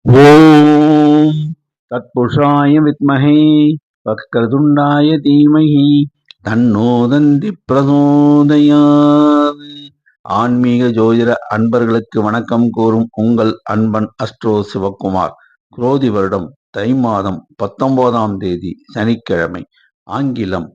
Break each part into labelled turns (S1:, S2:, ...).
S1: ஓம் தத்புருஷாய வித்மஹே வக்ரதுண்டாய தீமஹி தன்னோ தந்தி பிரசோதயாத். ஆன்மீக ஜோதிட அன்பர்களுக்கு வணக்கம் கூறும் உங்கள் அன்பன் அஸ்ட்ரோ சிவக்குமார். குரோதி வருடம் தை மாதம் 19ஆம் தேதி சனிக்கிழமை, ஆங்கிலம்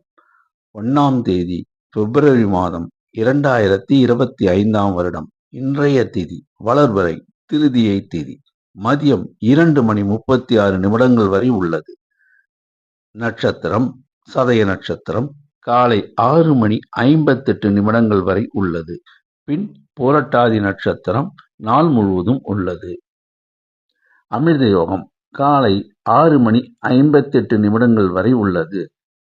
S1: 1ஆம் தேதி பிப்ரவரி மாதம் 2025ஆம் வருடம். இன்றைய திதி வளர்பிறை திருதியை திதி, மதியம் 2:36 வரை உள்ளது. நட்சத்திரம் சதய நட்சத்திரம், காலை 6:58 வரை உள்ளது. பின் புரட்டாதி நட்சத்திரம் நாள் முழுவதும் உள்ளது. அமிர்த யோகம் காலை 6:58 வரை உள்ளது.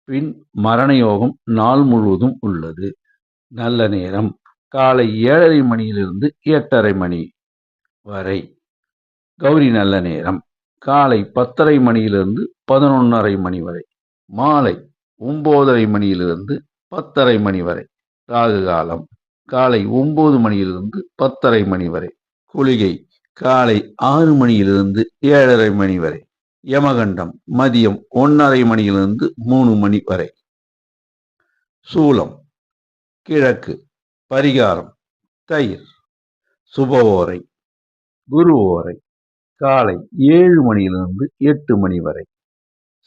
S1: பின் மரண யோகம் நாள் முழுவதும் உள்ளது. நல்ல நேரம் காலை 7:30 to 8:30 வரை. கௌரி நல்ல நேரம் காலை 10:30 to 11:30 வரை. மாலை 9:30 to 10:30 வரை. ராகு காலம் காலை 9 to 10:30 வரை. குளிகை காலை 6 to 7:30 வரை. யமகண்டம் மதியம் 1:30 to 3 வரை. சூலம் கிழக்கு. பரிகாரம் தயிர். சுபவோரை குரு ஓரை காலை 7 to 8 வரை.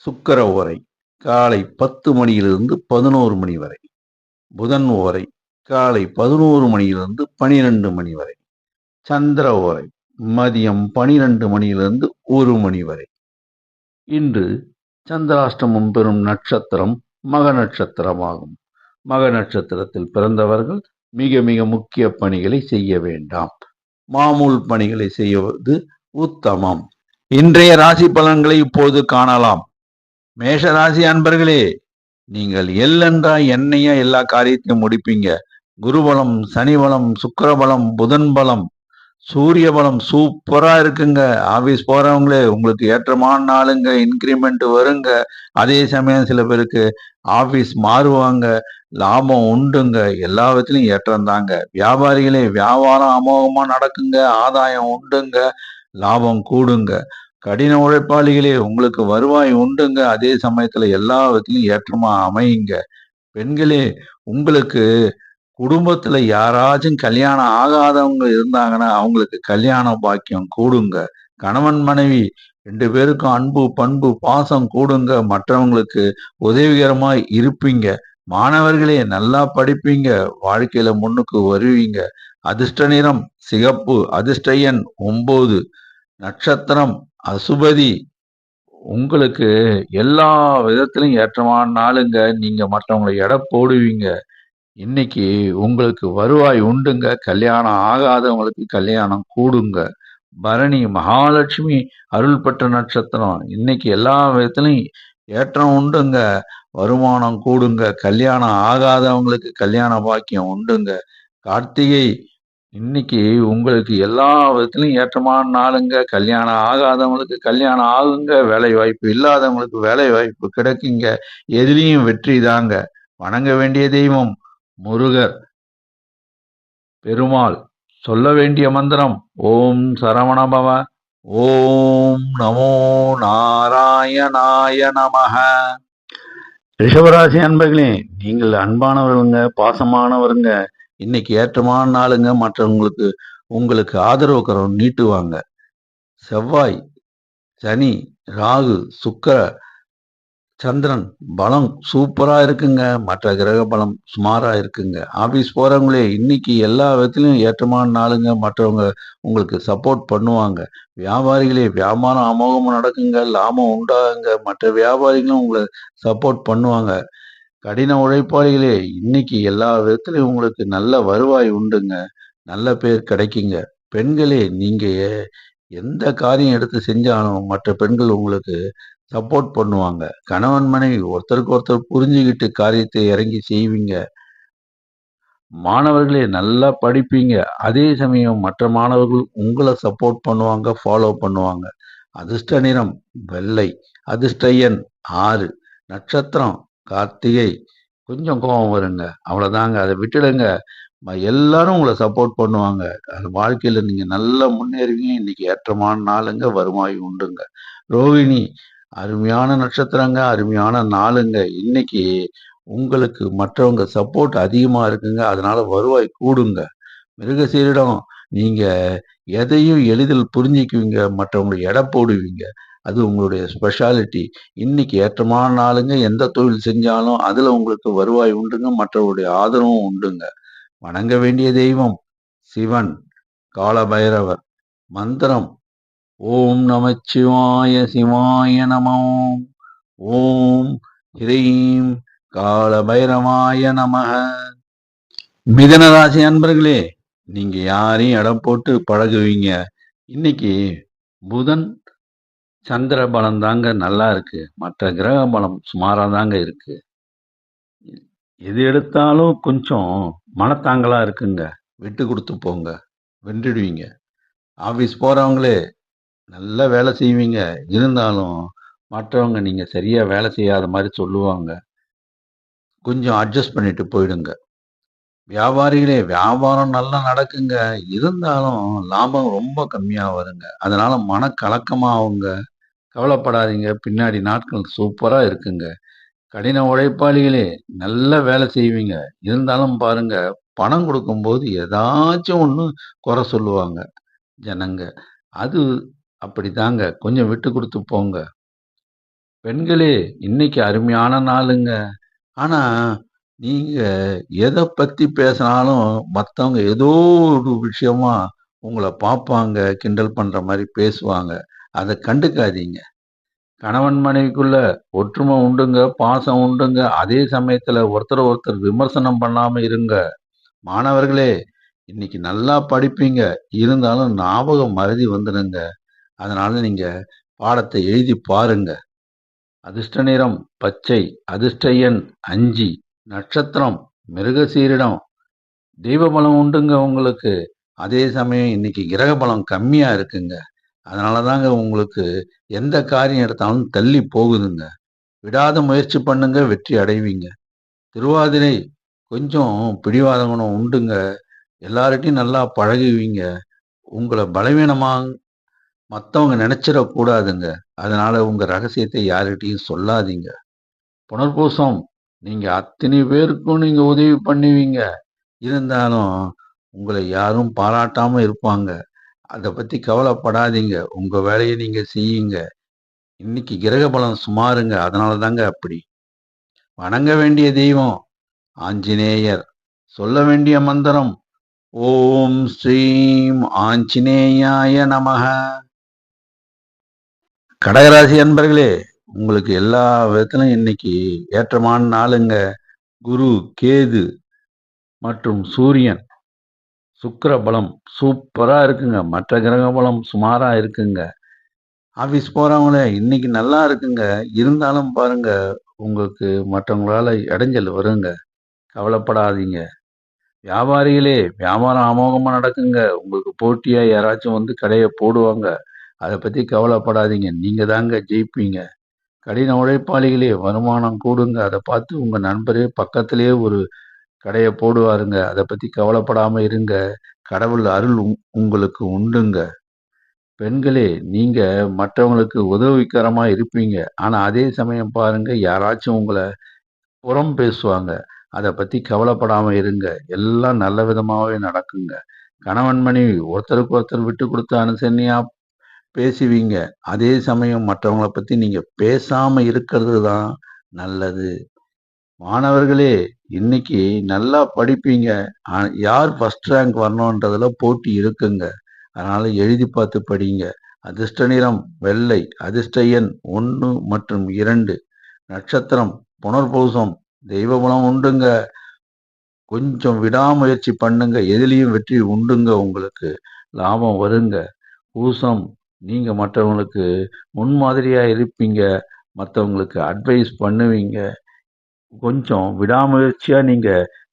S1: சுக்கிர ஓரை காலை 10 to 11 வரை. புதன் ஓரை காலை 11 to 12 வரை. சந்திர ஓரை மதியம் 12 to 1 வரை. இன்று சந்திராஷ்டமம் பெறும் நட்சத்திரம் மக நட்சத்திரமாகும். மக நட்சத்திரத்தில் பிறந்தவர்கள் மிக மிக முக்கிய பணிகளை செய்ய வேண்டாம். மாமூல் பணிகளை செய்வது உத்தமம். இன்றைய ராசி பலன்களை இப்போது காணலாம். மேஷ ராசி அன்பர்களே, நீங்கள் எல்லென்றா என்னையா எல்லா காரியத்தையும் முடிப்பீங்க. குருபலம், சனி பலம், சுக்கிர பலம், புதன் பலம், சூரிய பலம் சூப்பரா இருக்குங்க. ஆபீஸ் போறவங்களே உங்களுக்கு ஏற்றமான நாளுங்க. இன்கிரிமெண்ட் வருங்க. அதே சமயம் சில பேருக்கு ஆபீஸ் மாறுவாங்க. லாபம் உண்டுங்க. எல்லா விதத்திலையும் ஏற்றம் தாங்க. வியாபாரிகளே வியாபாரம் அமோகமா நடக்குங்க. ஆதாயம் உண்டுங்க. லாபம் கூடுங்க. கடின உழைப்பாளிகளே உங்களுக்கு வருவாய் உண்டுங்க. அதே சமயத்துல எல்லா விதத்திலையும் ஏற்றமா அமையுங்க. பெண்களே உங்களுக்கு குடும்பத்துல யாராச்சும் கல்யாணம் ஆகாதவங்க இருந்தாங்கன்னா அவங்களுக்கு கல்யாண பாக்கியம் கூடுங்க. கணவன் மனைவி 2 பேருக்கும் அன்பு பண்பு பாசம் கூடுங்க. மற்றவங்களுக்கு உதவிகரமாய் இருப்பீங்க. மாணவர்களே நல்லா படிப்பீங்க. வாழ்க்கையில முன்னுக்கு வருவீங்க. அதிர்ஷ்ட நிறம் சிகப்பு. அதிர்ஷ்ட எண் 9. நட்சத்திரம் அசுபதி. உங்களுக்கு எல்லா விதத்திலும் ஏற்றமான நாளுங்க. நீங்க மற்றவங்களை எடை போடுவீங்க. இன்னைக்கு உங்களுக்கு வருவாய் உண்டுங்க. கல்யாணம் ஆகாதவங்களுக்கு கல்யாணம் கூடுங்க. பரணி மகாலட்சுமி அருள் பெற்ற நட்சத்திரம். இன்னைக்கு எல்லா விதத்திலையும் ஏற்றம் உண்டுங்க. வருமானம் கூடுங்க. கல்யாணம் ஆகாதவங்களுக்கு கல்யாண பாக்கியம் உண்டுங்க. கார்த்திகை இன்னைக்கு உங்களுக்கு எல்லா விதத்திலையும் ஏற்றமான நாளுங்க. கல்யாணம் ஆகாதவங்களுக்கு கல்யாணம் ஆகுங்க. வேலை வாய்ப்பு இல்லாதவங்களுக்கு வேலை வாய்ப்பு கிடைக்குங்க. எதுலேயும் வெற்றி தாங்க. வணங்க வேண்டிய தெய்வம் முருகர் பெருமாள். சொல்ல வேண்டிய மந்திரம் ஓம் சரவணபவ. ஓம் நமோ நாராயணாய நமக. ரிஷபராசி அன்பர்களே, நீங்கள் அன்பானவருங்க, பாசமானவருங்க. இன்னைக்கு ஏற்றமான நாளுங்க. மற்றவங்களுக்கு உங்களுக்கு ஆதரவு கரம் நீட்டுவாங்க. செவ்வாய், சனி, ராகு, சுக்கிர, சந்திரன் பலம் சூப்பரா இருக்குங்க. மற்ற கிரக பலம் சுமாரா இருக்குங்க. ஆபீஸ் போறவங்களே இன்னைக்கு எல்லா விதத்திலும் ஏற்றமான நாளுங்க. மற்றவங்க உங்களுக்கு சப்போர்ட் பண்ணுவாங்க. வியாபாரிகளே வியாபாரம் அமோகமா நடக்குங்க. லாபம் உண்டாகுங்க. மற்ற வியாபாரிகளும் உங்களை சப்போர்ட் பண்ணுவாங்க. கடின உழைப்பாளிகளே இன்னைக்கு எல்லா விதத்திலும் உங்களுக்கு நல்ல வருவாய் உண்டுங்க. நல்ல பேர் கிடைக்குங்க. பெண்களே நீங்க எந்த காரியம் எடுத்து செஞ்சாலும் மற்ற பெண்கள் உங்களுக்கு சப்போர்ட் பண்ணுவாங்க. கணவன் மனைவி ஒருத்தருக்கு ஒருத்தர் புரிஞ்சுக்கிட்டு காரியத்தை இறங்கி செய்வீங்க. மாணவர்களே நல்லா படிப்பீங்க. அதே சமயம் மற்ற மாணவர்கள் உங்களை சப்போர்ட் பண்ணுவாங்க, ஃபாலோ பண்ணுவாங்க. அதிர்ஷ்ட நிறம் வெள்ளை. அதிர்ஷ்ட எண் 6. நட்சத்திரம் கார்த்திகை. கொஞ்சம் கோபம் வருங்க. அவ்வளவுதாங்க. அதை விட்டுடுங்க. எல்லாரும் உங்கள சப்போர்ட் பண்ணுவாங்க. அது வாழ்க்கையில நீங்க நல்லா முன்னேறுவீங்க. இன்னைக்கு ஏற்றமான நாளுங்க. வருவாய் உண்டுங்க. ரோகிணி, அருமையான நட்சத்திரங்க. அருமையான நாளுங்க. இன்னைக்கு உங்களுக்கு மற்றவங்க சப்போர்ட் அதிகமா இருக்குங்க. அதனால வருவாய் கூடுங்க. மிருகசீரிடம், நீங்க எதையும் எளிதில் புரிஞ்சுக்குவீங்க. மற்றவங்கள எடை போடுவீங்க. அது உங்களுடைய ஸ்பெஷாலிட்டி. இன்னைக்கு ஏற்றமான நாளுங்க. எந்த தொழில் செஞ்சாலும் அதுல உங்களுக்கு வருவாய் உண்டுங்க. மற்றவருடைய ஆதரவும் உண்டுங்க. வணங்க வேண்டிய தெய்வம் சிவன், காலபைரவர். மந்திரம் ஓம் நமச்சிவாய சிவாய நமோ. ஓம் ஹ்ரீம் காலபைரவாய நமக. மிதன ராசி அன்பர்களே, நீங்க யாரையும் இடம் போட்டு பழகுவீங்க. இன்னைக்கு புதன் சந்திர பலம் தாங்க நல்லா இருக்கு. மற்ற கிரக பலம் சுமாரா தாங்க இருக்கு. எது எடுத்தாலும் கொஞ்சம் மனத்தாங்கலா இருக்குங்க. விட்டு கொடுத்து போங்க. வென்றுடுவீங்க. ஆபீஸ் போறவங்களே நல்லா வேலை செய்வீங்க. இருந்தாலும் மற்றவங்க நீங்க சரியா வேலை செய்யாத மாதிரி சொல்லுவாங்க. கொஞ்சம் அட்ஜஸ்ட் பண்ணிட்டு போயிடுங்க. வியாபாரிகளே, வியாபாரம் நல்லா நடக்குங்க. இருந்தாலும் லாபம் ரொம்ப கம்மியா வருங்க. அதனால மனக்கலக்கமா ஆகுங்க. கவலைப்படாதீங்க. பின்னாடி நாட்கள் சூப்பரா இருக்குங்க. கடின உழைப்பாளிகளே, நல்ல வேலை செய்வீங்க. இருந்தாலும் பாருங்க, பணம் கொடுக்கும்போது ஏதாச்சும் ஒண்ணு குறை சொல்லுவாங்க ஜனங்க. அது அப்படிதாங்க. கொஞ்சம் விட்டு குடுத்து போங்க. பெண்களே, இன்னைக்கு அருமையான நாளுங்க. ஆனா, நீங்க எத பத்தி பேசினாலும் மத்தவங்க ஏதோ ஒரு விஷயமா உங்கள பார்ப்பாங்க, கிண்டல் பண்ற மாரி பேசுவாங்க. அத கண்டுக்காதீங்க. கணவன் மனைவிக்குள்ள ஒற்றுமை உண்டுங்க, பாசம் உண்டுங்க. அதே சமயத்துல ஒருத்தர ஒருத்தர் விமர்சனம் பண்ணாம இருங்க. மாணவர்களே, இன்னைக்கு நல்லா படிப்பீங்க. இருந்தாலும் ஞாபக மறதி வந்துடுங்க. அதனால நீங்க பாடத்தை எழுதி பாருங்க. அதிர்ஷ்ட நிறம் பச்சை. அதிர்ஷ்ட எண் 5. நட்சத்திரம் மிருகசீரிடம். தெய்வ பலம் உண்டுங்க உங்களுக்கு. அதே சமயம் இன்னைக்கு கிரக பலம் கம்மியா இருக்குங்க. அதனால தாங்க உங்களுக்கு எந்த காரியம் எடுத்தாலும் தள்ளி போகுதுங்க. விடாத முயற்சி பண்ணுங்க, வெற்றி அடைவீங்க. திருவாதிரை, கொஞ்சம் பிடிவாத குணம் உண்டுங்க. எல்லார்கிட்டயும் நல்லா பழகுவீங்க. உங்கள பலவீனமா மத்தவங்க நினைச்சிடக் கூடாதுங்க. அதனால உங்க ரகசியத்தை யார்கிட்டயும் சொல்லாதீங்க. புனர்பூசம், நீங்க அத்தனை பேருக்கும் நீங்க உதவி பண்ணுவீங்க. இருந்தாலும் உங்களை யாரும் பாராட்டாம இருப்பாங்க. அத பத்தி கவலைப்படாதீங்க. உங்க வேலைய நீங்க செய்யுங்க. இன்னைக்கு கிரக பலம் சுமாருங்க. அதனால தாங்க அப்படி. வணங்க வேண்டிய தெய்வம் ஆஞ்சநேயர். சொல்ல வேண்டிய மந்திரம் ஓம் ஸ்ரீம் ஆஞ்சநேயாய நமக. கடகராசி அன்பர்களே, உங்களுக்கு எல்லா விதத்திலும் இன்னைக்கு ஏற்றமான நாளுங்க. குரு, கேது மற்றும் சூரியன், சுக்கிர பலம் சூப்பரா இருக்குங்க. மற்ற கிரக பலம் சுமாரா இருக்குங்க. ஆபீஸ் போறவங்களே, இன்னைக்கு நல்லா இருக்குங்க. இருந்தாலும் பாருங்க, உங்களுக்கு மற்றவங்களால இடைஞ்சல் வருங்க. கவலைப்படாதீங்க. வியாபாரிகளே, வியாபாரம் அமோகமா நடக்குங்க. உங்களுக்கு போட்டியா யாராச்சும் வந்து கடைய போடுவாங்க. அத பத்தி கவலைப்படாதீங்க. நீங்க தாங்க ஜெயிப்பீங்க. கடின உழைப்பாளிகளே, வருமானம் கூடுங்க. அத பார்த்து உங்க நண்பரே பக்கத்திலேயே ஒரு கடைய போடுவாருங்க. அத பத்தி கவலைப்படாம இருங்க. கடவுள் அருள் உங்களுக்கு உண்டுங்க. பெண்களே, நீங்க மற்றவங்களுக்கு உதவிகரமா இருப்பீங்க. ஆனா அதே சமயம் பாருங்க, யாராச்சும் உங்கள புறம் பேசுவாங்க. அத பத்தி கவலைப்படாம இருங்க. எல்லாம் நல்ல விதமாவே நடக்குங்க. கணவன், மனைவி ஒருத்தருக்கு ஒருத்தர் விட்டு குடுத்து அனுசரணையா பேசுவீங்க. அதே சமயம் மற்றவங்கள பத்தி நீங்க பேசாம இருக்கிறது தான் நல்லது. மாணவர்களே, இன்னைக்கு நல்லா படிப்பீங்க. யார் ஃபர்ஸ்ட் ரேங்க் வரணுன்றதுல போட்டி இருக்குங்க. அதனால எழுதி பார்த்து படிங்க. அதிர்ஷ்ட நிறம் வெள்ளை. அதிர்ஷ்ட எண் 1 மற்றும் 2. நட்சத்திரம் புனர்பூசம். தெய்வ பலம் உண்டுங்க. கொஞ்சம் விடாமுயற்சி பண்ணுங்க. எதிலயும் வெற்றி உண்டுங்க உங்களுக்கு. லாபம் வருங்க. பூசம், நீங்க மற்றவங்களுக்கு முன்மாதிரியா இருப்பீங்க. மத்தவங்களுக்கு அட்வைஸ் பண்ணுவீங்க. கொஞ்சம் விடாமுயற்சியா நீங்க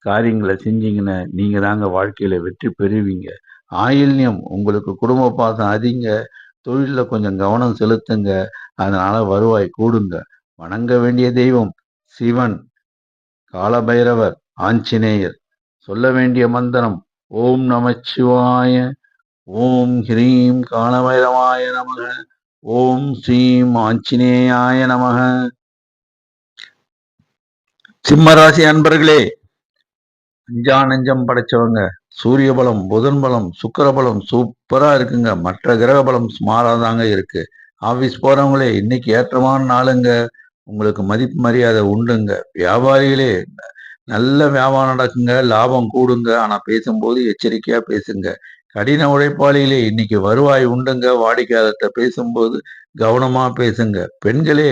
S1: காரியங்கள செஞ்சீங்கன்னா, நீங்க தாங்க வாழ்க்கையில வெற்றி பெறுவீங்க. ஆயில்யம், உங்களுக்கு குடும்ப பாசம் அதிங்க. தொழில்ல கொஞ்சம் கவனம் செலுத்துங்க. அதனால வருவாய் கூடுங்க. வணங்க வேண்டிய தெய்வம் சிவன், காலபைரவர், ஆஞ்சநேயர். சொல்ல வேண்டிய மந்திரம் ஓம் நமச்சிவாய, ஓம் ஹ்ரீம் காலபைரவாய நமக, ஓம் ஸ்ரீம் ஆஞ்சநேயாய நமக. சிம்மராசி அன்பர்களே, அஞ்சா நெஞ்சம் படைச்சவங்க, சூரிய பலம், புதன் பலம், சுக்கிர பலம் சூப்பரா இருக்குங்க. மற்ற கிரக பலம் சுமாராதாங்க இருக்கு. ஆபீஸ் போறவங்களே, இன்னைக்கு ஏற்றமான நாளுங்க. உங்களுக்கு மதிப்பு மரியாதை உண்டுங்க. வியாபாரிகளே, நல்ல வியாபாரம் நடக்குங்க, லாபம் கூடுங்க. ஆனா பேசும்போது எச்சரிக்கையா பேசுங்க. கடின உழைப்பாளிகளே, இன்னைக்கு வருவாய் உண்டுங்க. வாடிக்கையாளர்கிட்ட பேசும்போது கவனமா பேசுங்க. பெண்களே,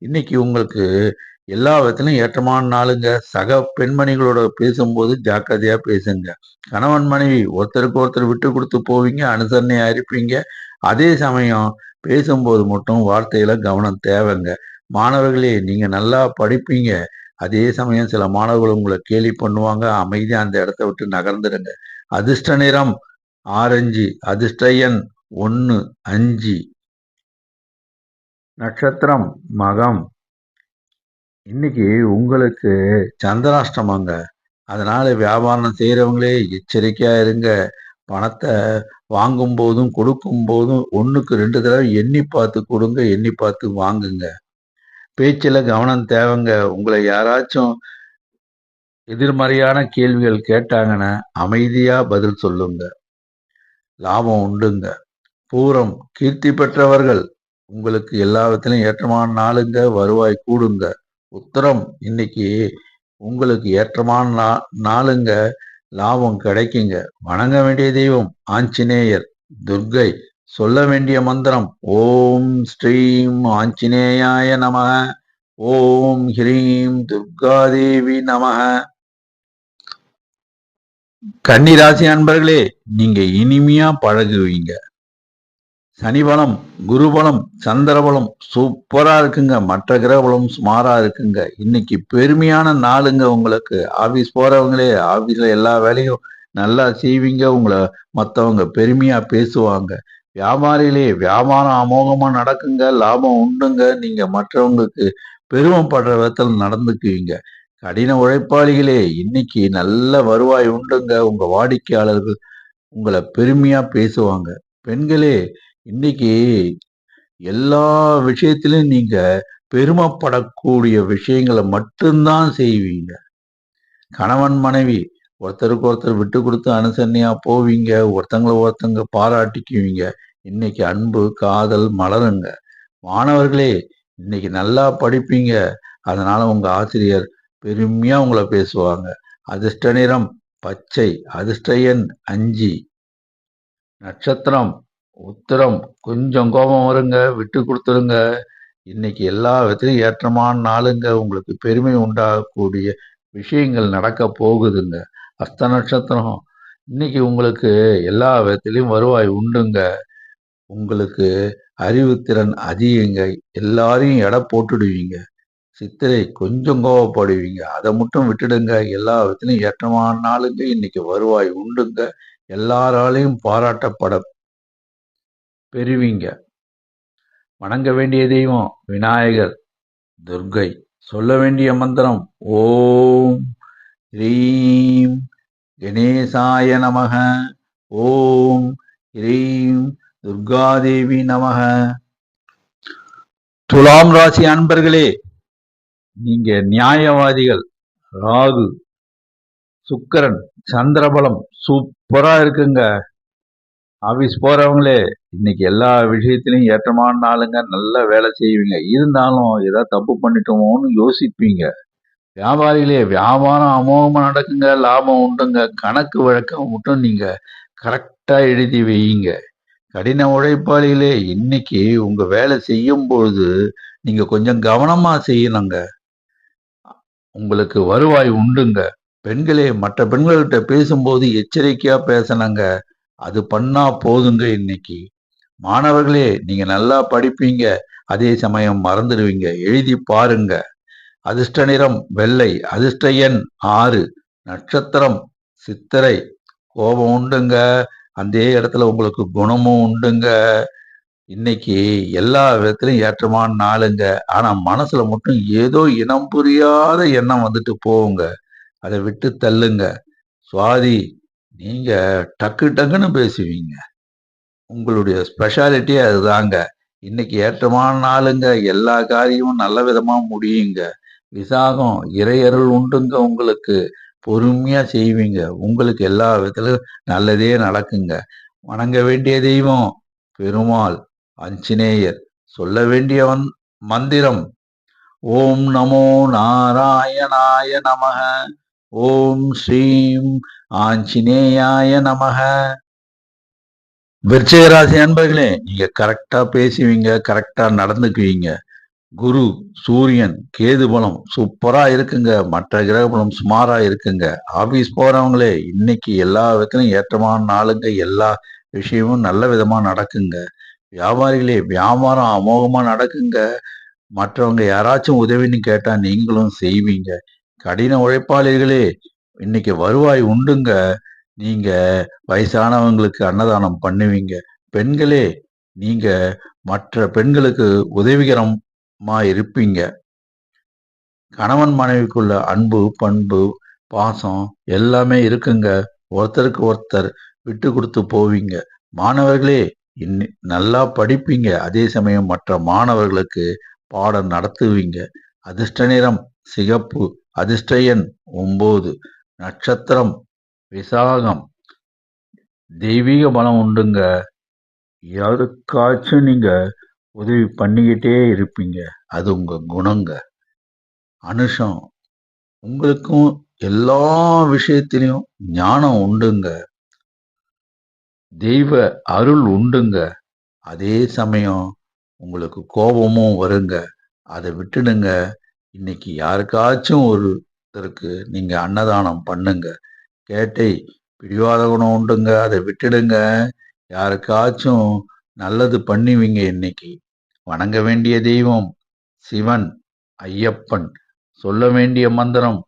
S1: இன்னைக்கு உங்களுக்கு எல்லா விதத்திலும் ஏற்றமான நாளுங்க. சக பெண்மணிகளோட பேசும்போது ஜாக்கிரதையா பேசுங்க. கணவன் மனைவி ஒருத்தருக்கு ஒருத்தர் விட்டு கொடுத்து போவீங்க, அனுசரணையா இருப்பீங்க. அதே சமயம் பேசும்போது மட்டும் வார்த்தையில கவனம் தேவைங்க. மாணவர்களே, நீங்க நல்லா படிப்பீங்க. அதே சமயம் சில மாணவர்கள் உங்களை கேலி பண்ணுவாங்க. அமைதியா அந்த இடத்த விட்டு நகர்ந்துடுங்க. அதிர்ஷ்ட நிறம் ஆரஞ்சு. அதிர்ஷ்ட எண் 1, 5. நட்சத்திரம் மகம். இன்னைக்கு உங்களுக்கு சந்திராஷ்டமங்க. அதனால வியாபாரம் செய்யறவங்களே எச்சரிக்கையா இருங்க. பணத்தை வாங்கும் போதும் கொடுக்கும் போதும் 1க்கு 2 தடவை எண்ணி பார்த்து கொடுங்க, எண்ணி பார்த்து வாங்குங்க. பேச்சுல கவனம் தேவைங்க. உங்களை யாராச்சும் எதிர்மறையான கேள்விகள் கேட்டாங்கன்னா அமைதியா பதில் சொல்லுங்க. லாபம் உண்டுங்க. பூரம் கீர்த்தி பெற்றவர்கள், உங்களுக்கு எல்லா விதத்திலும் ஏற்றமான நாளுங்க. வருவாய் கூடுங்க. உத்திரம் இன்னைக்கு உங்களுக்கு ஏற்றமான நாளுங்க. லாபம் கிடைக்குங்க. வணங்க வேண்டிய தெய்வம் ஆஞ்சநேயர், துர்க்கை. சொல்ல வேண்டிய மந்திரம் ஓம் ஸ்ரீம் ஆஞ்சநேயாய நமக, ஓம் ஹ்ரீம் துர்காதேவி நமக. கன்னிராசி அன்பர்களே, நீங்க இனிமையா பழகுவீங்க. சனி பலம், குரு பலம், சந்திர பலம் சூப்பரா இருக்குங்க. மற்ற கிரக பலம் சுமாரா இருக்குங்க. இன்னைக்கு பெருமையான நாளுங்க உங்களுக்கு. ஆபீஸ் போறவங்களே, ஆபீஸ்ல எல்லா வேலையும் நல்லா செய்வீங்க. உங்களை மற்றவங்க பெருமையா பேசுவாங்க. வியாபாரிகளே, வியாபாரம் அமோகமா நடக்குங்க. லாபம் உண்டுங்க. நீங்க மற்றவங்களுக்கு பெருமைப்படுற விதத்தில் நடந்துக்குவீங்க. கடின உழைப்பாளிகளே, இன்னைக்கு நல்ல வருவாய் உண்டுங்க. உங்க வாடிக்கையாளர்கள் உங்களை பெருமையா பேசுவாங்க. பெண்களே, இன்னைக்கு எல்லா விஷயத்திலும் நீங்க பெருமைப்படக்கூடிய விஷயங்களை மட்டும்தான் செய்வீங்க. கணவன் மனைவி ஒருத்தருக்கு ஒருத்தர் விட்டு கொடுத்து அனுசரணையா போவீங்க. ஒருத்தங்களை ஒருத்தங்க பாராட்டிக்குவீங்க. இன்னைக்கு அன்பு காதல் மலருங்க. மாணவர்களே, இன்னைக்கு நல்லா படிப்பீங்க. அதனால உங்க ஆசிரியர் பெருமையா உங்களை பேசுவாங்க. அதிர்ஷ்ட நிறம் பச்சை. அதிர்ஷ்ட எண் 5. நட்சத்திரம் உத்திரம். கொஞ்சம் கோபம் வருங்க, விட்டு கொடுத்துருங்க. இன்னைக்கு எல்லா விதத்திலும் ஏற்றமான நாளுங்க. உங்களுக்கு பெருமை உண்டாகக்கூடிய விஷயங்கள் நடக்க போகுதுங்க. அஸ்த நட்சத்திரம். இன்னைக்கு உங்களுக்கு எல்லா விதத்திலையும் வருவாய் உண்டுங்க. உங்களுக்கு அறிவுத்திறன் அதிகங்க. எல்லாரையும் எடை போட்டுடுவீங்க. சித்திரை கொஞ்சம் கோவப்படுவீங்க. அதை மட்டும் விட்டுடுங்க. எல்லா விதத்திலும் ஏற்றமான நாளுங்க. இன்னைக்கு வருவாய் உண்டுங்க. எல்லாராலையும் பாராட்டப்பட பெறுவீங்க. வணங்க வேண்டிய தெய்வம் விநாயகர், துர்க்கை. சொல்ல வேண்டிய மந்திரம் ஓம் ஹ்ரீம் கணேசாய நமக, ஓம் ஹ்ரீம் துர்காதேவி நமக. துலாம் ராசி அன்பர்களே, நீங்க நியாயவாதிகள். ராகு, சுக்கிரன், சந்திரபலம் சூப்பரா இருக்குங்க. ஆபீஸ் போறவங்களே, இன்னைக்கு எல்லா விஷயத்திலையும் ஏற்றமான நாளுங்க. நல்ல வேலை செய்வீங்க. இருந்தாலும் ஏதாவது தப்பு பண்ணிட்டோமோன்னு யோசிப்பீங்க. வியாபாரிகளே, வியாபாரம் அமோகமா நடக்குங்க. லாபம் உண்டுங்க. கணக்கு வழக்கம் மட்டும் நீங்க கரெக்டா எழுதி வையுங்க. கடின உழைப்பாளிகளே, இன்னைக்கு உங்க வேலை செய்யும் பொழுது நீங்க கொஞ்சம் கவனமா செய்யணுங்க. உங்களுக்கு வருவாய் உண்டுங்க. பெண்களே, மற்ற பெண்கள்கிட்ட பேசும்போது எச்சரிக்கையா பேசணுங்க. அது பண்ணா போதுங்க இன்னைக்கு. மாணவர்களே, நீங்க நல்லா படிப்பீங்க. அதே சமயம் மறந்துடுவீங்க. எழுதி பாருங்க. அதிர்ஷ்ட நிறம் வெள்ளை. அதிர்ஷ்ட எண் 6. நட்சத்திரம் சித்திரை. கோபம் உண்டுங்க. அதே இடத்துல உங்களுக்கு குணமும் உண்டுங்க. இன்னைக்கு எல்லா விதத்திலும் ஏற்றமான நாளுங்க. ஆனா மனசுல மட்டும் ஏதோ இனம் புரியாத எண்ணம் வந்துட்டு போகுங்க. அதை விட்டு தள்ளுங்க. சுவாதி, நீங்க டக்கு டக்குன்னு பேசுவீங்க. உங்களுடைய ஸ்பெஷாலிட்டியே அதுதாங்க. இன்னைக்கு ஏற்றமான நாளுங்க. எல்லா காரியமும் நல்ல விதமா முடியுங்க. விசாகம் இறையருள் உண்டுங்க உங்களுக்கு. பொறுமையா செய்வீங்க. உங்களுக்கு எல்லா விதத்திலும் நல்லதே நடக்குங்க. வணங்க வேண்டிய தெய்வம் பெருமாள், ஆஞ்சநேயர். சொல்ல வேண்டிய மந்திரம் ஓம் நமோ நாராயணாய நமக. ஓம் ஸ்ரீம் ஆஞ்சநேயாய நமக. விருச்சிக ராசி அன்பர்களே, நீங்க கரெக்டா பேசுவீங்க, கரெக்டா நடந்துக்குவீங்க. குரு, சூரியன், கேது பலம் சூப்பரா இருக்குங்க. மற்ற கிரக பலம் சுமாரா இருக்குங்க. ஆபீஸ் போறவங்களே, இன்னைக்கு எல்லா விதத்திலும் ஏற்றமான நாளுங்க. எல்லா விஷயமும் நல்ல விதமா நடக்குங்க. வியாபாரிகளே, வியாபாரம் அமோகமா நடக்குங்க. மற்றவங்க யாராச்சும் உதவின்னு கேட்டா நீங்களும் செய்வீங்க. கடின உழைப்பாளிகளே, இன்னைக்கு வருவாய் உண்டுங்க. நீங்க வயசானவங்களுக்கு அன்னதானம் பண்ணுவீங்க. பெண்களே, நீங்க மற்ற பெண்களுக்கு உதவிகரமா இருப்பீங்க. கணவன் மனைவிக்குள்ள அன்பு, பண்பு, பாசம் எல்லாமே இருக்குங்க. ஒருத்தருக்கு ஒருத்தர் விட்டு கொடுத்து போவீங்க. மாணவர்களே, நல்லா படிப்பீங்க. அதே சமயம் மற்ற மாணவர்களுக்கு பாடம் நடத்துவீங்க. அதிர்ஷ்ட நிறம் சிகப்பு. அதிர்ஷ்ட எண் 9. நட்சத்திரம் விசாகம். தெய்வீக பலம் உண்டுங்க. யாருக்காச்சும் நீங்க உதவி பண்ணிக்கிட்டே இருப்பீங்க. அது உங்க குணங்க. அனுஷம், உங்களுக்கும் எல்லா விஷயத்திலையும் ஞானம் உண்டுங்க. தெய்வ அருள் உண்டுங்க. அதே சமயம் உங்களுக்கு கோபமும் வருங்க. அதை விட்டுடுங்க. இன்னைக்கு யாருக்காச்சும் ஒருத்தருக்கு நீங்க அன்னதானம் பண்ணுங்க. கேட்டை பிடிவாத குணம் உண்டுங்க. அதை விட்டுடுங்க. யாருக்காச்சும் நல்லது பண்ணுவீங்க இன்னைக்கு. வணங்க வேண்டிய தெய்வம் சிவன், ஐயப்பன். சொல்ல வேண்டிய மந்திரம்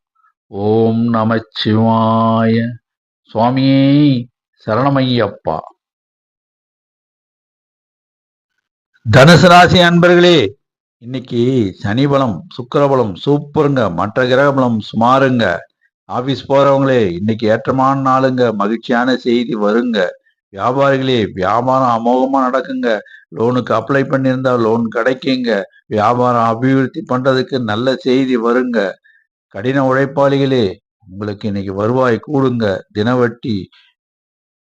S1: ஓம் நமச்சிவாய. சுவாமியே சரணமையப்பா. தனுசு ராசி அன்பர்களே, இன்னைக்கு சனி பலம், சுக்கிர பலம் சூப்பருங்க. மற்ற கிரக பலம் சுமாருங்க. ஆபீஸ் போறவங்களே, இன்னைக்கு ஏற்றமான நாளுங்க. மகிழ்ச்சியான செய்தி வருங்க. வியாபாரிகளே, வியாபாரம் அமோகமா நடக்குங்க. லோனுக்கு அப்ளை பண்ணியிருந்தா லோன் கிடைக்குங்க. வியாபாரம் அபிவிருத்தி பண்றதுக்கு நல்ல செய்தி வருங்க. கடின உழைப்பாளிகளே, உங்களுக்கு இன்னைக்கு வருவாய் கூடுங்க. தினவட்டி,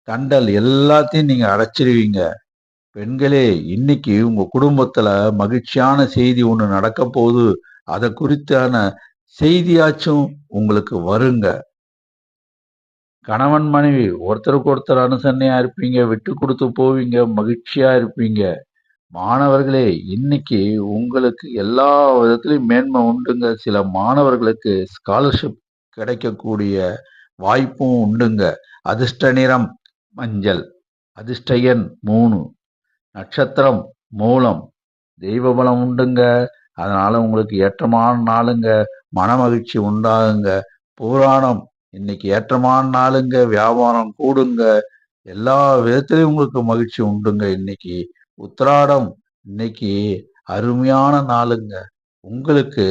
S1: தண்டல் எல்லாத்தையும் நீங்க அடைச்சிருவீங்க. பெண்களே, இன்னைக்கு உங்க குடும்பத்துல மகிழ்ச்சியான செய்தி ஒண்ணு நடக்க போகுது. அதை குறித்தான செய்தியாச்சும் உங்களுக்கு வருங்க. கணவன் மனைவி ஒருத்தருக்கு ஒருத்தர் அனுசரணையா இருப்பீங்க. விட்டு கொடுத்து போவீங்க. மகிழ்ச்சியா இருப்பீங்க. மாணவர்களே, இன்னைக்கு உங்களுக்கு எல்லா விதத்திலையும் மேன்மை உண்டுங்க. சில மாணவர்களுக்கு ஸ்காலர்ஷிப் கிடைக்கக்கூடிய வாய்ப்பும் உண்டுங்க. அதிர்ஷ்ட நிறம் மஞ்சள். அதிர்ஷ்ட எண் 3. நட்சத்திரம் மூலம். தெய்வ பலம் உண்டுங்க. அதனால உங்களுக்கு ஏற்றமான நாளுங்க. மனமகிழ்ச்சி உண்டாகுங்க. புராணம், இன்னைக்கு ஏற்றமான நாளுங்க. வியாபாரம் கூடுங்க. எல்லா விதத்திலையும் உங்களுக்கு மகிழ்ச்சி உண்டுங்க. இன்னைக்கு உத்திராடம், இன்னைக்கு அருமையான நாளுங்க. உங்களுக்கு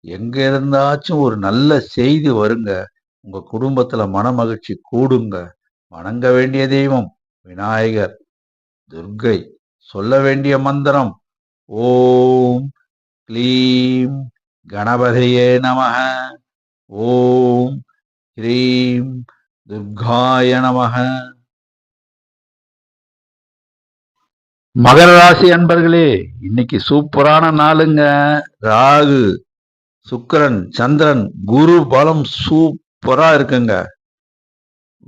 S1: எங்க இருந்தாச்சும் ஒரு நல்ல செய்தி வருங்க. உங்க குடும்பத்துல மனமகிழ்ச்சி கூடுங்க. வணங்க வேண்டிய தெய்வம் விநாயகர், துர்க்கை. சொல்ல வேண்டிய மந்திரம் ஓம் க்ளீம் கணபதியே நமக. ஓம் ஹ்ரீம் துர்காய நமக. மகர ராசி அன்பர்களே, இன்னைக்கு சூப்பரான நாளுங்க. ராகு, சுக்கிரன், சந்திரன், குரு பலம் சூப்பரா இருக்குங்க.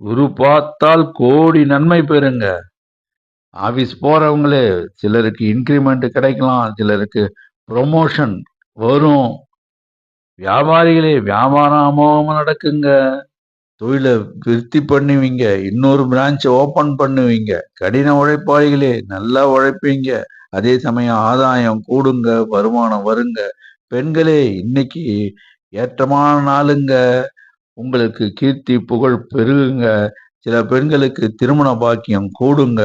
S1: குரு பார்த்தால் கோடி நன்மை பெறுங்க. ஆபீஸ் போறவங்களே, சிலருக்கு இன்கிரிமெண்ட் கிடைக்கலாம். சிலருக்கு ப்ரொமோஷன் வரும். வியாபாரிகளே, வியாபாரம் அமோகமா நடக்குங்க. தொழிலை விருத்தி பண்ணுவீங்க. இன்னொரு பிரான்ச் ஓபன் பண்ணுவீங்க. கடின உழைப்பாளிகளே, நல்லா உழைப்பீங்க. அதே சமயம் ஆதாயம் கூடுங்க. வருமானம் வருங்க. பெண்களே, இன்னைக்கு ஏற்றமான நாளுங்க. உங்களுக்கு கீர்த்தி புகழ் பெருகுங்க. சில பெண்களுக்கு திருமண பாக்கியம் கூடுங்க.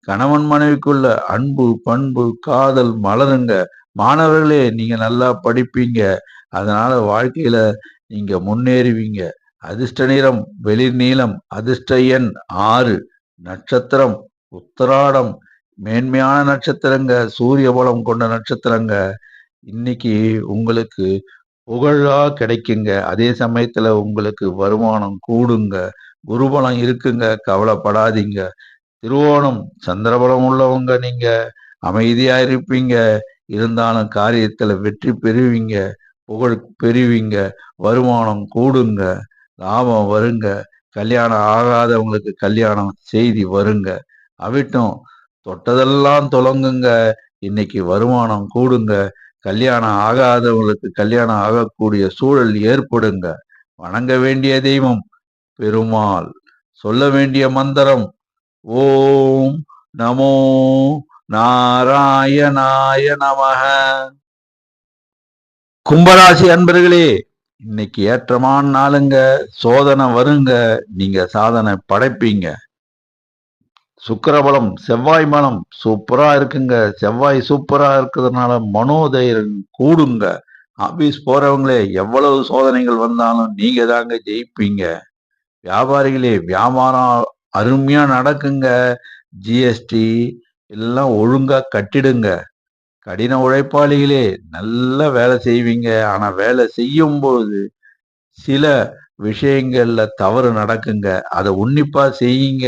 S1: கணவன் மனைவிக்குள்ள அன்பு, பண்பு, காதல் மலருங்க. மாணவர்களே, நீங்க நல்லா படிப்பீங்க. அதனால வாழ்க்கையில நீங்க முன்னேறுவீங்க. அதிர்ஷ்ட நிறம் வெளிர் நீலம். அதிர்ஷ்ட எண் 6. நட்சத்திரம் உத்திராடம். மேன்மையான நட்சத்திரங்க, சூரிய பலம் கொண்ட நட்சத்திரங்க. இன்னைக்கு உங்களுக்கு புகழா கிடைக்குங்க. அதே சமயத்துல உங்களுக்கு வருமானம் கூடுங்க. குருபலம் இருக்குங்க, கவலைப்படாதீங்க. திருவோணம் சந்திரபலம் உள்ளவங்க நீங்க. அமைதியா இருப்பீங்க. இருந்தாலும் காரியத்துல வெற்றி பெறுவீங்க. புகழ் பெறுவீங்க. வருமானம் கூடுங்க. லாபம் வருங்க. கல்யாணம் ஆகாதவங்களுக்கு கல்யாணம் செய்தி வருங்க. அவிட்டம் தொட்டதெல்லாம் தொடங்குங்க. இன்னைக்கு வருமானம் கூடுங்க. கல்யாணம் ஆகாதவங்களுக்கு கல்யாணம் ஆகக்கூடிய சூழல் ஏற்படுங்க. வணங்க வேண்டிய தெய்வம் பெருமாள். சொல்ல வேண்டிய மந்திரம் ஓம் நமோ நாராயணாய நமக. கும்பராசி அன்பர்களே, இன்னைக்கு ஏற்றமான நாளுங்க. சோதனை வருங்க. நீங்க சாதனை படைப்பீங்க. சுக்கிரபலம் செவ்வாய் பலம் சூப்பரா இருக்குங்க. செவ்வாய் சூப்பரா இருக்கிறதுனால மனோதைரியம் கூடுங்க. ஆபீஸ் போறவங்களே, எவ்வளவு சோதனைகள் வந்தாலும் நீங்க தாங்க ஜெயிப்பீங்க. வியாபாரிகளே, வியாபாரம் அருமையா நடக்குங்க. ஜிஎஸ்டி எல்லாம் ஒழுங்கா கட்டிடுங்க. கடின உழைப்பாளிகளே, நல்ல வேலை செய்வீங்க. ஆனா வேலை செய்யும்போது சில விஷயங்கள்ல தவறு நடக்குங்க. அதை உன்னிப்பா செய்யுங்க.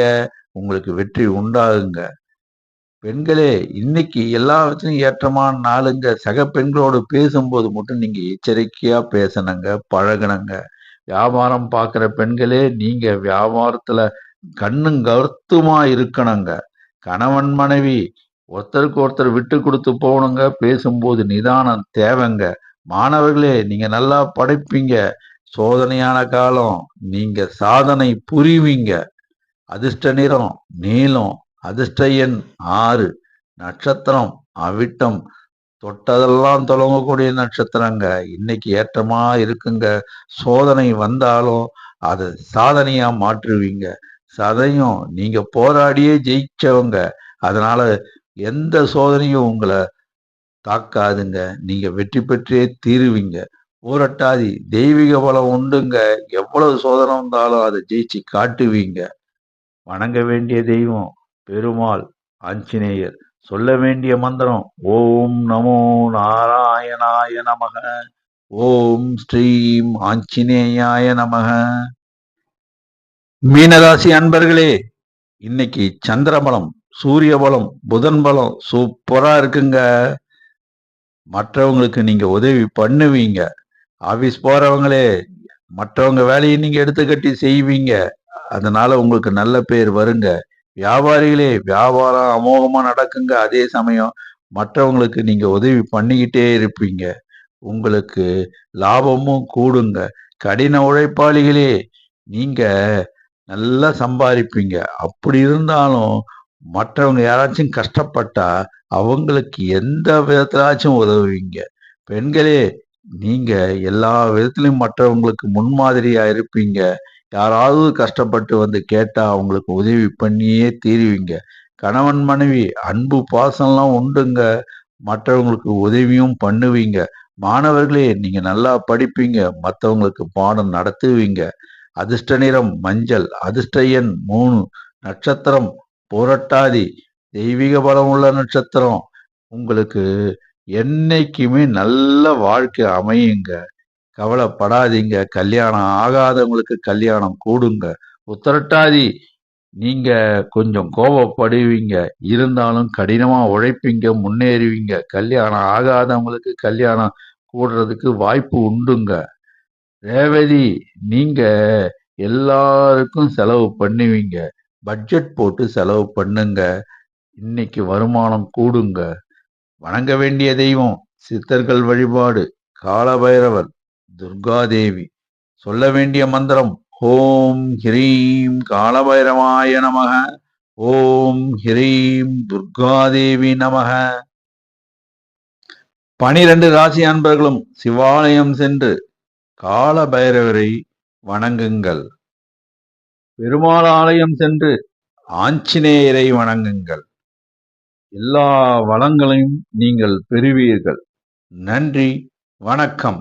S1: உங்களுக்கு வெற்றி உண்டாகுங்க. பெண்களே, இன்னைக்கு எல்லாவற்றையும் ஏற்றமான நாளுங்க. சக பெண்களோடு பேசும்போது மட்டும் நீங்க எச்சரிக்கையா பேசணுங்க, பழகணுங்க. வியாபாரம் பார்க்குற பெண்களே, நீங்க வியாபாரத்துல கண்ணும் கருத்துமா இருக்கணுங்க. கணவன் மனைவி ஒருத்தருக்கு ஒருத்தர் விட்டு கொடுத்து போகணுங்க. பேசும்போது நிதானம் தேவைங்க. மாணவர்களே, நீங்க நல்லா படிப்பீங்க. சோதனையான காலம். நீங்க சாதனை புரிவீங்க. அதிர்ஷ்ட நிறம் நீலம். அதிர்ஷ்ட எண் 6. நட்சத்திரம் அவிட்டம். தொட்டதெல்லாம் தொடங்கக்கூடிய நட்சத்திரங்க. இன்னைக்கு ஏற்றமா இருக்குங்க. சோதனை வந்தாலும் அதை சாதனையா மாற்றுவீங்க. சதையும் நீங்க போராடியே ஜெயிச்சவங்க. அதனால எந்த சோதனையும் உங்களை தாக்காதுங்க. நீங்க வெற்றி பெற்றே தீருவீங்க. போராட்டாதி தெய்வீக பலம் உண்டுங்க. எவ்வளவு சோதனை வந்தாலும் அதை ஜெயிச்சு காட்டுவீங்க. வணங்க வேண்டிய தெய்வம் பெருமாள், ஆஞ்சநேயர். சொல்ல வேண்டிய மந்திரம் ஓம் நமோ நாராயணாய நமக. ஓம் ஸ்ரீம் ஆஞ்சநேயாய நமக. மீனராசி அன்பர்களே, இன்னைக்கு சந்திர பலம், சூரிய பலம், புதன் பலம் சூப்பரா இருக்குங்க. மற்றவங்களுக்கு நீங்க உதவி பண்ணுவீங்க. ஆபீஸ் போறவங்களே, மற்றவங்க வேலையை நீங்க எடுத்துக்கட்டி செய்வீங்க. அதனால உங்களுக்கு நல்ல பேர் வருங்க. வியாபாரிகளே, வியாபாரம் அமோகமா நடக்குங்க. அதே சமயம் மற்றவங்களுக்கு நீங்க உதவி பண்ணிக்கிட்டே இருப்பீங்க. உங்களுக்கு லாபமும் கூடுங்க. கடின உழைப்பாளிகளே, நீங்க நல்லா சம்பாதிப்பீங்க. அப்படி இருந்தாலும் மற்றவங்க யாராச்சும் கஷ்டப்பட்டா அவங்களுக்கு எந்த விதத்திலாச்சும் உதவுவீங்க. பெண்களே, நீங்க எல்லா விதத்திலும் மற்றவங்களுக்கு முன்மாதிரியா இருப்பீங்க. யாராவது கஷ்டப்பட்டு வந்து கேட்டா அவங்களுக்கு உதவி பண்ணியே தீருவீங்க. கணவன் மனைவி அன்பு பாசம்லாம் உண்டுங்க. மற்றவங்களுக்கு உதவியும் பண்ணுவீங்க. மாணவர்களே, நீங்க நல்லா படிப்பீங்க. மற்றவங்களுக்கு பாடம் நடத்துவீங்க. அதிர்ஷ்ட நிறம் மஞ்சள். அதிர்ஷ்ட எண் 3. நட்சத்திரம் புரட்டாதி. தெய்வீக பலம் உள்ள நட்சத்திரம். உங்களுக்கு என்னைக்குமே நல்ல வாழ்க்கை அமையுங்க. கவலைப்படாதீங்க. கல்யாணம் ஆகாதவங்களுக்கு கல்யாணம் கூடுங்க. உத்திரட்டாதி, நீங்க கொஞ்சம் கோபப்படுவீங்க. இருந்தாலும் கடினமா உழைப்பீங்க, முன்னேறுவீங்க. கல்யாணம் ஆகாதவங்களுக்கு கல்யாணம் கூடுறதுக்கு வாய்ப்பு உண்டுங்க. ரேவதி, நீங்க எல்லாருக்கும் செலவு பண்ணுவீங்க. பட்ஜெட் போட்டு செலவு பண்ணுங்க. இன்னைக்கு வருமானம் கூடுங்க. வணங்க வேண்டிய தெய்வம் சித்தர்கள் வழிபாடு காலபைரவர், துர்காதேவி. சொல்ல வேண்டிய மந்திரம் ஓம் ஹ்ரீம் காலபைரவாய நமக. ஓம் ஹ்ரீம் துர்காதேவி நமக. 12 ராசி அன்பர்களும் சிவாலயம் சென்று கால பைரவரை வணங்குங்கள். பெருமாள் ஆலயம் சென்று ஆஞ்சநேயரை வணங்குங்கள். எல்லா வளங்களையும் நீங்கள் பெறுவீர்கள். நன்றி, வணக்கம்.